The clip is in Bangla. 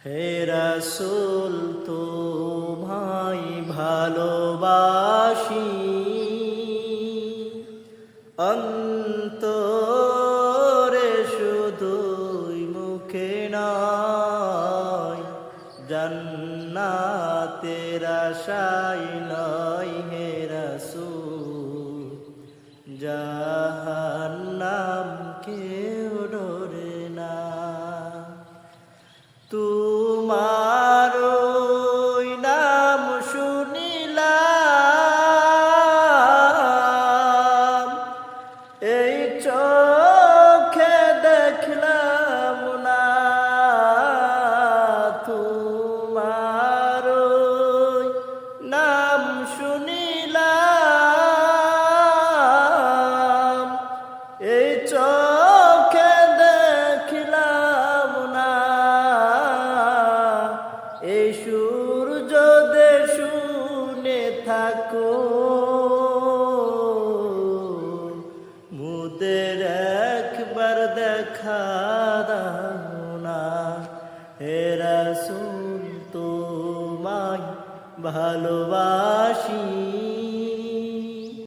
হে রাসূল তোমায় ভালোবাসি, অন্তরে শুধুই মুখে নয়, জান্নাতের আশায় নয় হে রাসূল, জাহান্নাম কেউ ডরে না। তোমার ওই নাম শুনিলাম, এই চোখে দেখলাম না। তোমার ওই নাম শুনিলাম, এই চোখে দেখলাম না। এই সুর যদি শুনে থাকো, মুদের একবার দেখা দাও না। হে রাসূল তোমায় ভালোবাসি।